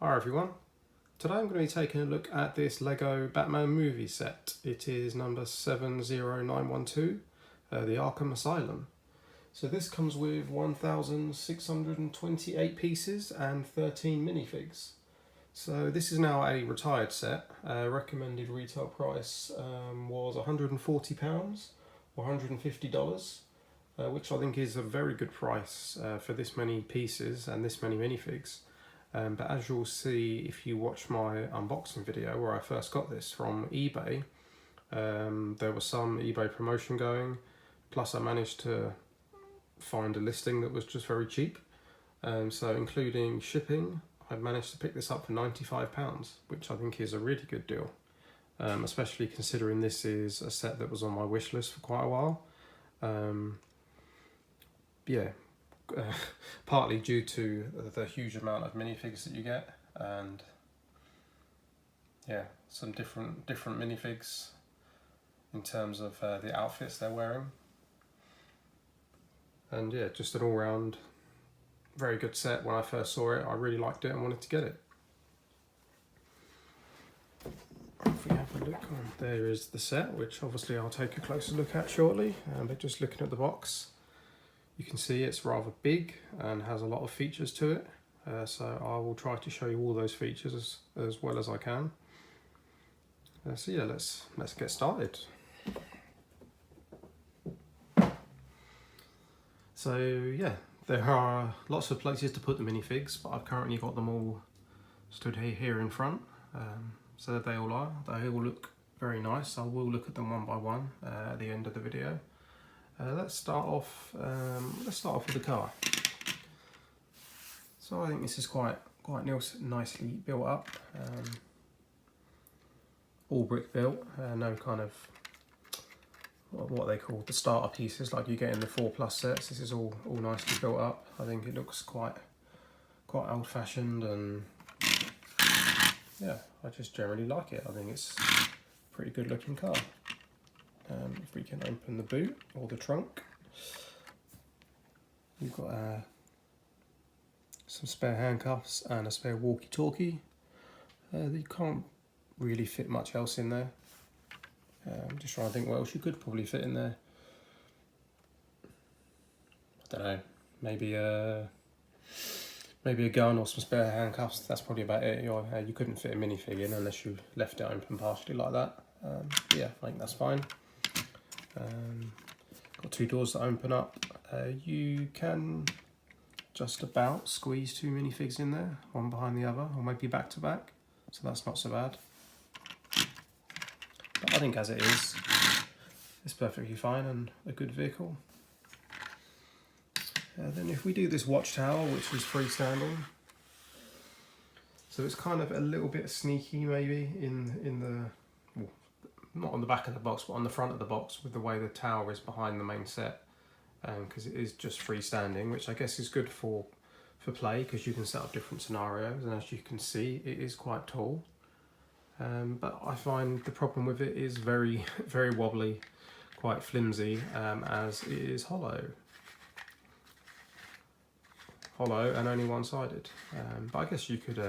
Hi everyone, today I'm going to be taking a look at this Lego Batman movie set. It is number 70912, the Arkham Asylum. So this comes with 1,628 pieces and 13 minifigs. So this is now a retired set. Recommended retail price was £140 or $150, which I think is a very good price for this many pieces and this many minifigs. But as you'll see if you watch my unboxing video where I first got this from eBay, there was some eBay promotion going, plus I managed to find a listing that was just very cheap. So including shipping, I managed to pick this up for £95, which I think is a really good deal, especially considering this is a set that was on my wish list for quite a while. Partly due to the huge amount of minifigs that you get, and some different minifigs in terms of the outfits they're wearing, and just an all-round very good set. When I first saw it, I really liked it and wanted to get it. If we have a look, there is the set, which obviously I'll take a closer look at shortly, but just looking at the box, you can see it's rather big and has a lot of features to it, so I will try to show you all those features as well as I can. Let's get started. So there are lots of places to put the minifigs, but I've currently got them all stood here in front. So they all are. They all look very nice. I will look at them one by one at the end of the video. Let's start off with the car. So I think this is quite nicely built up, all brick built. No kind of what they call the starter pieces like you get in the 4+ sets. This is all nicely built up. I think it looks quite old-fashioned, and I just generally like it. I think it's a pretty good looking car. If we can open the boot or the trunk, you've got some spare handcuffs and a spare walkie-talkie. You can't really fit much else in there. I'm just trying to think what else you could probably fit in there. I don't know, maybe a gun or some spare handcuffs. That's probably about it. You couldn't fit a minifig in unless you left it open partially like that. I think that's fine. Got two doors that open up. You can just about squeeze two minifigs in there, one behind the other, or maybe back to back, so that's not so bad. But I think as it is, it's perfectly fine and a good vehicle. Then if we do this watchtower, which is freestanding, so it's kind of a little bit sneaky maybe in the, not on the back of the box, but on the front of the box, with the way the tower is behind the main set, because it is just freestanding, which I guess is good for play, because you can set up different scenarios, and as you can see, it is quite tall. But I find the problem with it is very wobbly, quite flimsy, as it is hollow and only one-sided. But I guess you could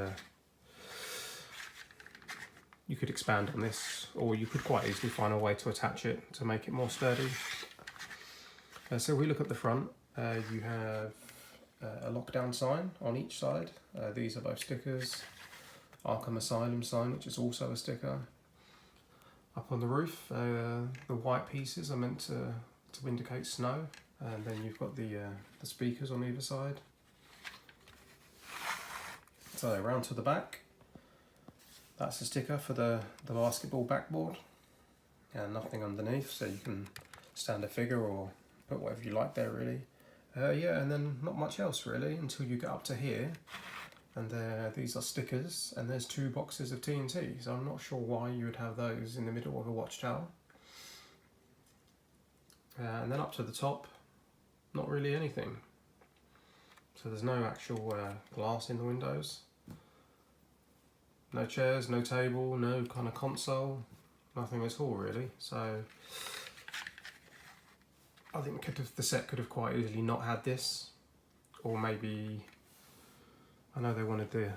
expand on this, or you could quite easily find a way to attach it to make it more sturdy. So if we look at the front, you have a lockdown sign on each side. These are both stickers. Arkham Asylum sign, which is also a sticker. Up on the roof, the white pieces are meant to indicate snow, and then you've got the speakers on either side. So around to the back, that's a sticker for the basketball backboard, and nothing underneath, so you can stand a figure or put whatever you like there really. And then not much else really until you get up to here, and these are stickers, and there's 2 boxes of TNT, so I'm not sure why you would have those in the middle of a watchtower. And then up to the top, not really anything. So there's no actual glass in the windows. No chairs, no table, no kind of console, nothing at all really. So I think the set could have quite easily not had this, or maybe I know they wanted the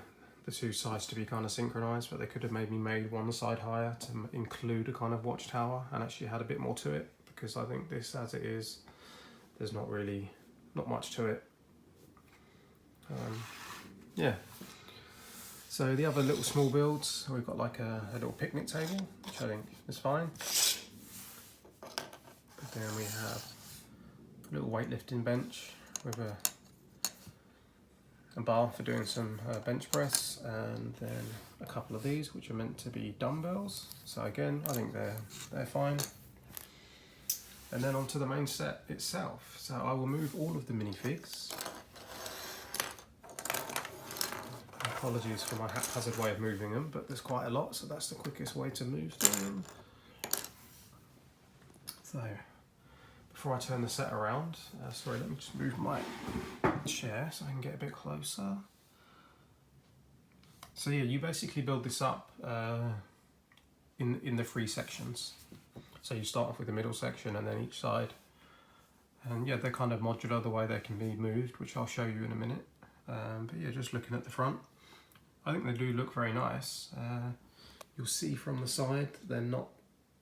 the two sides to be kind of synchronized, but they could have maybe made one side higher to include a kind of watchtower and actually had a bit more to it, because I think this as it is, there's not much to it. Yeah. So the other little small builds, we've got like a little picnic table, which I think is fine. But then we have a little weightlifting bench with a bar for doing some bench press, and then a couple of these which are meant to be dumbbells. So again, I think they're fine. And then onto the main set itself. So I will move all of the minifigs. Apologies for my haphazard way of moving them, but there's quite a lot, so that's the quickest way to move them. So, before I turn the set around, sorry, let me just move my chair so I can get a bit closer. So yeah, you basically build this up in the 3 sections. So you start off with the middle section and then each side. And yeah, they're kind of modular the way they can be moved, which I'll show you in a minute. But yeah, just looking at the front, I think they do look very nice. You'll see from the side they're not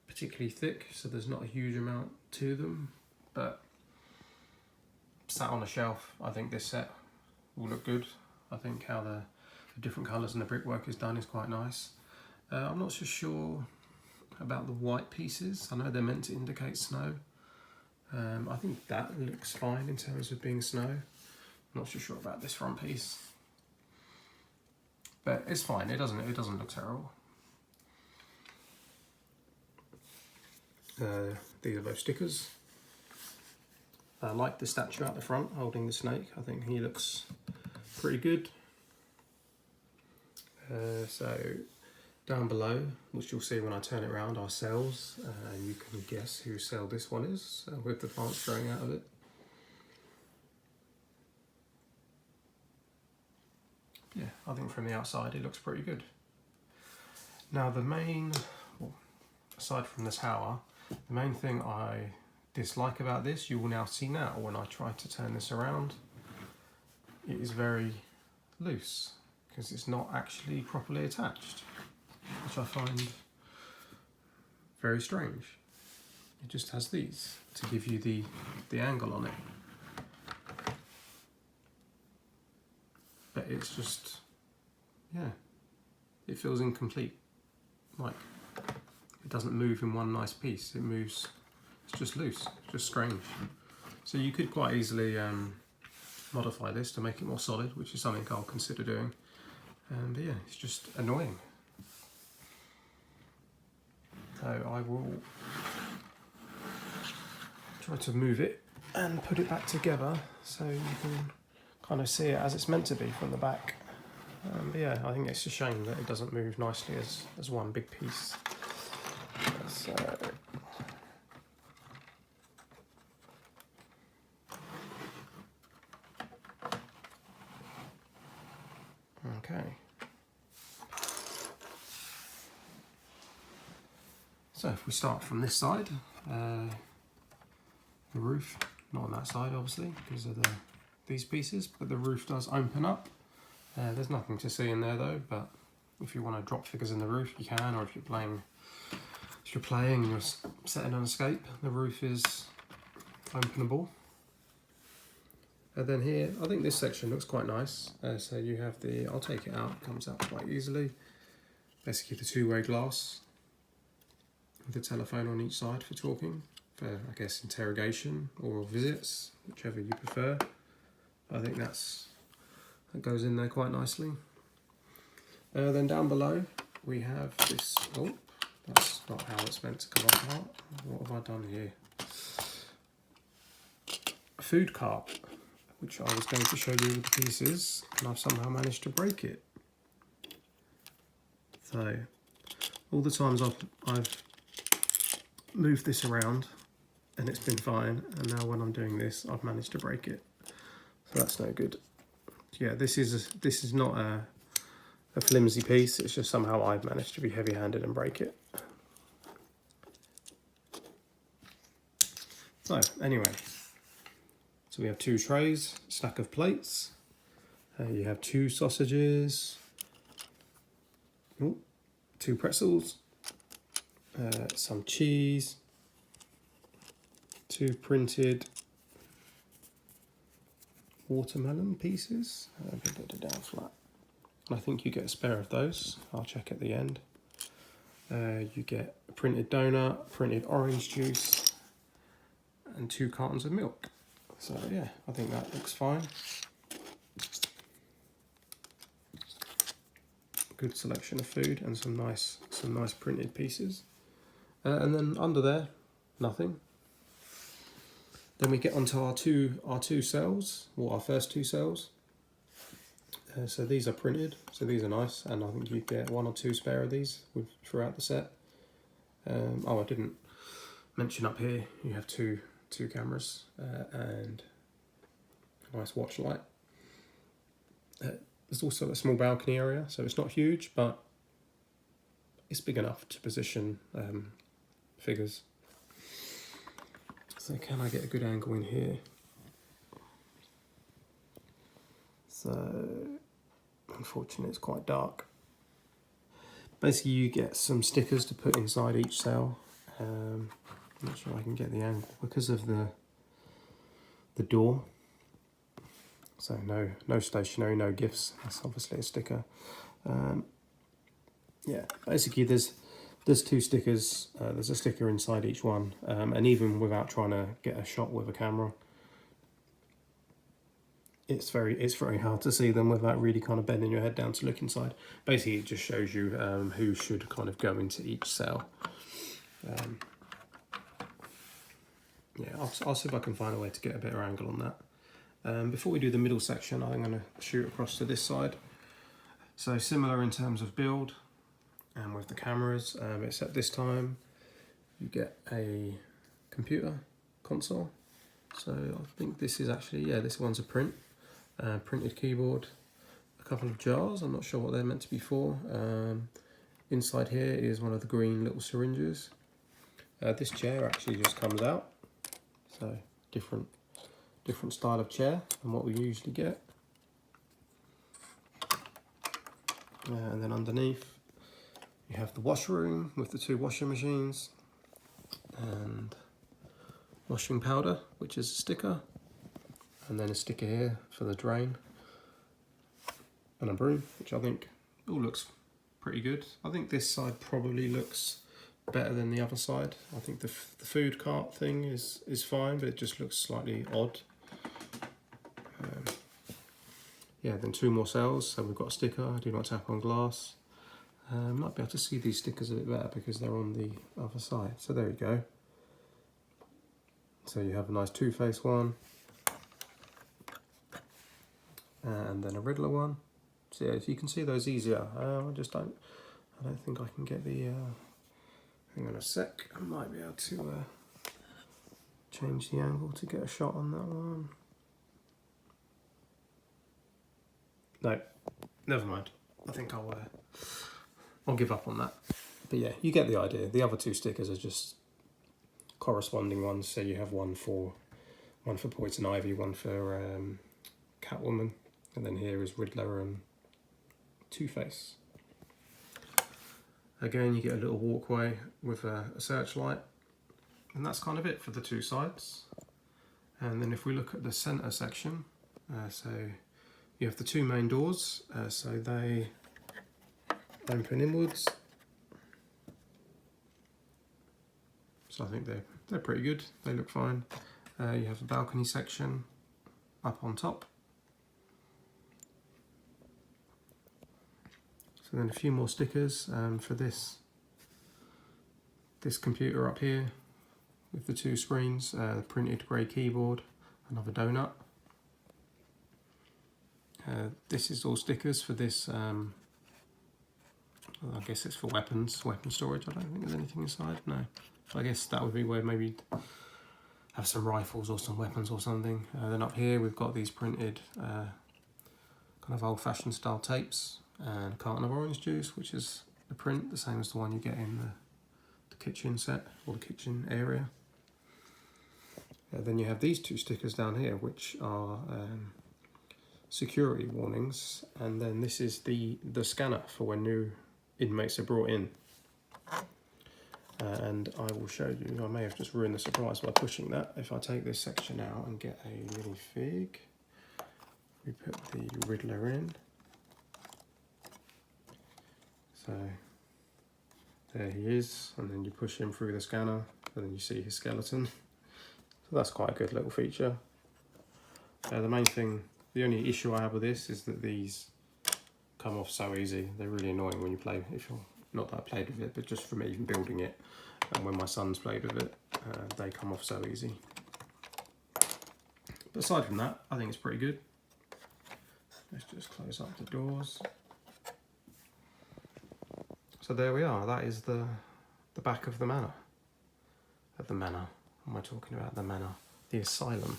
particularly thick, so there's not a huge amount to them, but sat on a shelf, I think this set will look good. I think how the different colours and the brickwork is done is quite nice. I'm not so sure about the white pieces. I know they're meant to indicate snow. I think that looks fine in terms of being snow. I'm not so sure about this front piece, but it's fine. It doesn't look terrible. These are both stickers. I like the statue out the front holding the snake. I think he looks pretty good. So down below, which you'll see when I turn it around, are cells. You can guess whose cell this one is, with the plants growing out of it. Yeah, I think from the outside it looks pretty good. Now the main, well, aside from the tower, the main thing I dislike about this, you will now see now when I try to turn this around, it is very loose because it's not actually properly attached, which I find very strange. It just has these to give you the angle on it, but it's just, yeah, it feels incomplete. Like it doesn't move in one nice piece. It moves, it's just loose, it's just strange. So you could quite easily modify this to make it more solid, which is something I'll consider doing. But yeah, it's just annoying. So I will try to move it and put it back together so you can kind of see it as it's meant to be from the back. But yeah, I think it's a shame that it doesn't move nicely as one big piece. So okay. So if we start from this side, the roof, not on that side obviously because of these pieces, but the roof does open up. There's nothing to see in there though, but if you want to drop figures in the roof you can, or if you're playing and you're setting an escape, the roof is openable. And then here, I think this section looks quite nice. So you have I'll take it out, it comes out quite easily. Basically the two-way glass with a telephone on each side for talking, for I guess interrogation or visits, whichever you prefer. I think that goes in there quite nicely. Then down below we have this, oh, that's not how it's meant to come apart. What have I done here? A food cart, which I was going to show you with the pieces, and I've somehow managed to break it. So all the times I've moved this around and it's been fine, and now when I'm doing this I've managed to break it. So that's no good. Yeah, this is not a flimsy piece, it's just somehow I've managed to be heavy-handed and break it. So anyway, so we have 2 trays, stack of plates, you have 2 sausages, Ooh, 2 pretzels, some cheese, 2 printed watermelon pieces. I'll put it down flat. I think you get a spare of those. I'll check at the end. You get a printed donut, printed orange juice, and 2 cartons of milk. So yeah, I think that looks fine. Good selection of food and some nice printed pieces. And then under there, nothing. Then we get onto our two cells, or our first 2 cells. So these are printed, so these are nice, and I think you get 1 or 2 spare of these throughout the set. Oh, I didn't mention up here, you have two cameras and a nice watch light. There's also a small balcony area, so it's not huge, but it's big enough to position figures. So can I get a good angle in here? So unfortunately it's quite dark. Basically you get some stickers to put inside each cell. I'm not sure I can get the angle because of the door. So no stationery, no gifts. That's obviously a sticker. Yeah, basically there's 2 stickers. There's a sticker inside each one, and even without trying to get a shot with a camera, it's very hard to see them without really kind of bending your head down to look inside. Basically, it just shows you who should kind of go into each cell. Yeah, I'll see if I can find a way to get a better angle on that. Before we do the middle section, I'm going to shoot across to this side. So similar in terms of build and with the cameras, except this time you get a computer console. So I think this is actually, yeah, this one's a printed keyboard, a couple of jars, I'm not sure what they're meant to be for. Inside here is one of the green little syringes. This chair actually just comes out, so different style of chair than what we usually get. And then underneath you have the washroom with the 2 washing machines and washing powder, which is a sticker, and then a sticker here for the drain, and a broom, which I think all looks pretty good. I think this side probably looks better than the other side. I think the food cart thing is fine, but it just looks slightly odd. Yeah, then 2 more cells. So we've got a sticker, do not tap on glass. Might be able to see these stickers a bit better because they're on the other side. So there you go. So you have a nice Two-Face one. And then a Riddler one. So yeah, if you can see those easier. I don't think I can get the, hang on a sec. I might be able to change the angle to get a shot on that one. No, never mind. I think I'll give up on that. But yeah, you get the idea. The other 2 stickers are just corresponding ones. So you have one for Poison Ivy, one for Catwoman, and then here is Riddler and Two-Face. Again, you get a little walkway with a searchlight, and that's kind of it for the 2 sides. And then if we look at the centre section, so you have the 2 main doors, so they open inwards. So I think they're pretty good. They look fine. You have the balcony section up on top. So then a few more stickers for this computer up here with the 2 screens, the printed grey keyboard, another donut. This is all stickers for this, I guess it's for weapon storage. I don't think there's anything inside, no. So I guess that would be where maybe you'd have some rifles or some weapons or something. Then up here we've got these printed kind of old-fashioned style tapes and a carton of orange juice, which is the print, the same as the one you get in the kitchen set or the kitchen area. Then you have these 2 stickers down here, which are security warnings, and then this is the scanner for when new inmates are brought in. And I will show you, I may have just ruined the surprise by pushing that. If I take this section out and get a minifig, we put the Riddler in. So there he is, and then you push him through the scanner, and then you see his skeleton. So that's quite a good little feature. The main thing, the only issue I have with this is that these come off so easy. They're really annoying when you play, if you're, not that I played with it, but just from even building it, and when my sons played with it, they come off so easy. But aside from that, I think it's pretty good. Let's just close up the doors. So there we are, that is the back of the manor. What am I talking about? The manor, the asylum.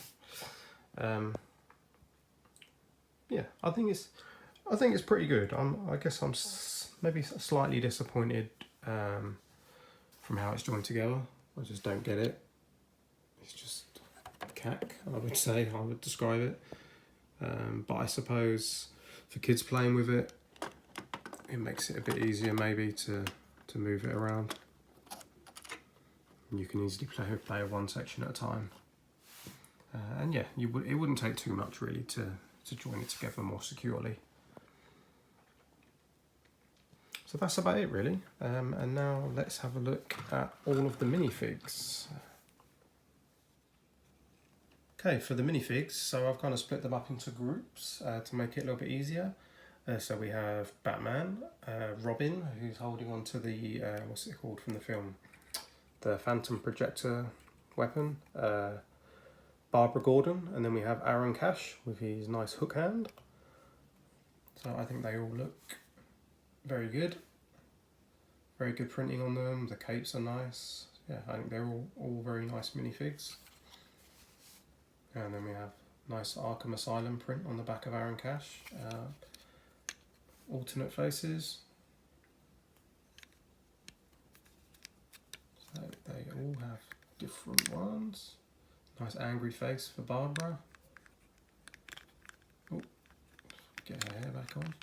Yeah, I think it's pretty good. I guess I'm maybe slightly disappointed from how it's joined together. I just don't get it. It's just cack, I would say. I would describe it. But I suppose for kids playing with it, it makes it a bit easier maybe to move it around. You can easily play with one section at a time. And yeah, it wouldn't take too much really to join it together more securely. So that's about it really. And now let's have a look at all of the minifigs. Okay, for the minifigs, so I've kind of split them up into groups to make it a little bit easier. So we have Batman, Robin, who's holding on to the, what's it called from the film? The Phantom Projector weapon. Barbara Gordon, and then we have Aaron Cash with his nice hook hand. So I think they all look very good. Very good printing on them, the capes are nice. Yeah, I think they're all very nice minifigs. And then we have nice Arkham Asylum print on the back of Aaron Cash. Alternate faces. So they all have different ones. Nice angry face for Barbara. Oh, get her hair back on.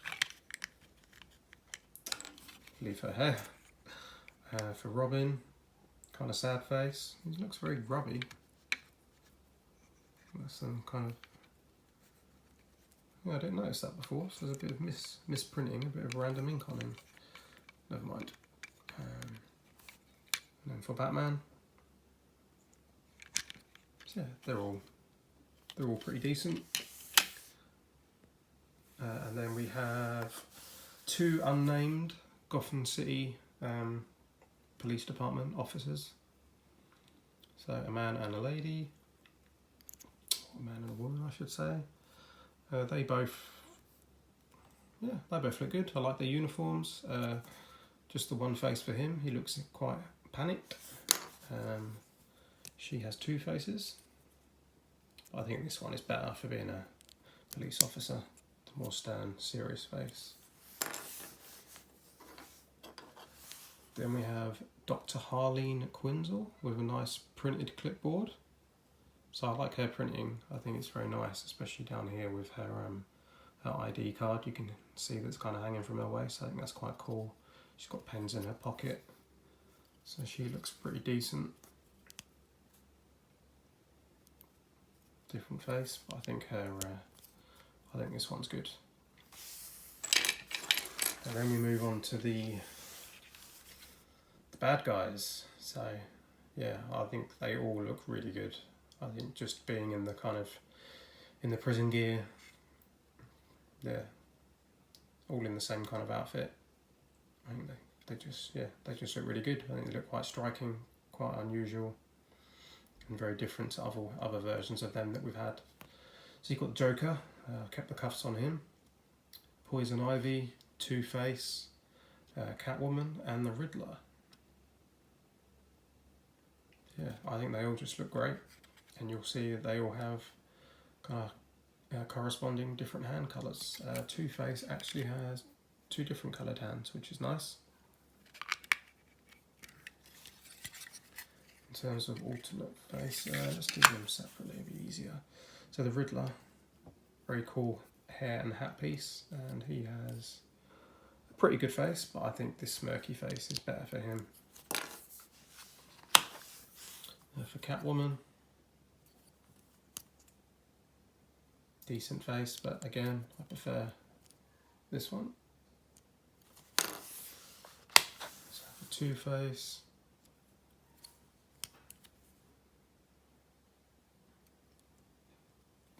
Leave her hair. For Robin, kind of sad face. He looks very grubby. There's some kind of... Yeah, I didn't notice that before, so there's a bit of misprinting, a bit of random ink on him. Never mind. And then for Batman, so yeah, they're all pretty decent. And then we have two unnamed Gotham City Police Department officers. So a man and a lady, a man and a woman, I should say. They both look good. I like their uniforms. Just the one face for him. He looks quite panicked. She has two faces. I think this one is better for being a police officer. The more stern, serious face. Then we have Dr. Harley Quinn with a nice printed clipboard. So I like her printing. I think it's very nice, especially down here with her ID card. You can see that's kind of hanging from her waist. I think that's quite cool. She's got pens in her pocket, so she looks pretty decent. Different face, but I think I think this one's good. And then we move on to the bad guys. So yeah, I think they all look really good. I think just being in the in the prison gear, they're all in the same kind of outfit. I think they just look really good. I think they look quite striking, quite unusual, and very different to other versions of them that we've had. So you've got Joker, kept the cuffs on him, Poison Ivy, Two-Face, Catwoman, and the Riddler. Yeah, I think they all just look great, and you'll see that they all have kind of corresponding different hand colours. Two-Face actually has two different coloured hands, which is nice. In terms of alternate face, let's do them separately, it'll be easier. So the Riddler, very cool hair and hat piece, and he has a pretty good face, but I think this smirky face is better for him. For Catwoman, decent face, but again, I prefer this one. So for Two-Face,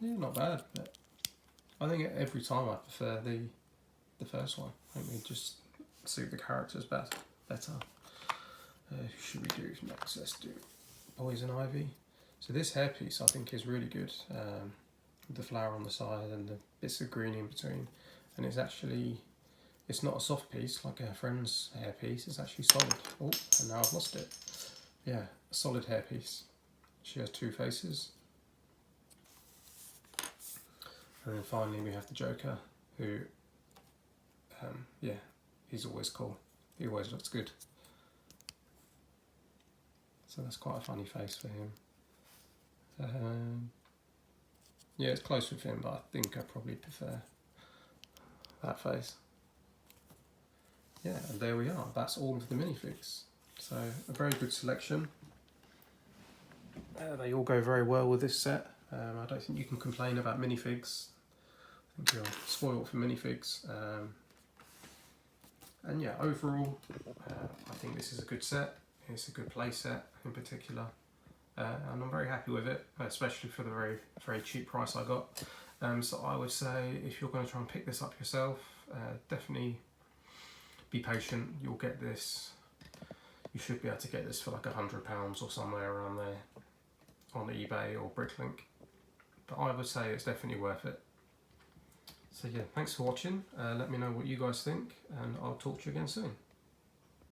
yeah, not bad, but I think every time I prefer the first one. I think they just suit the characters better. Who should we do next? Let's do Poison Ivy. So this hairpiece I think is really good. With the flower on the side and the bits of green in between. And it's not a soft piece like her friend's hairpiece, it's actually solid. Oh, and now I've lost it. Yeah, a solid hairpiece. She has two faces. And then finally we have the Joker, who, yeah, he's always cool. He always looks good. So that's quite a funny face for him. Yeah, it's close with him, but I think I probably prefer that face. Yeah, and there we are. That's all of the minifigs. So a very good selection. They all go very well with this set. I don't think you can complain about minifigs. I think you're spoiled for minifigs. And yeah, overall, I think this is a good set. It's a good play set in particular. And I'm very happy with it, especially for the very, very cheap price I got. So I would say if you're going to try and pick this up yourself, definitely be patient. You'll get this. You should be able to get this for like £100 or somewhere around there on eBay or Bricklink. But I would say it's definitely worth it. So yeah, thanks for watching. Let me know what you guys think, and I'll talk to you again soon.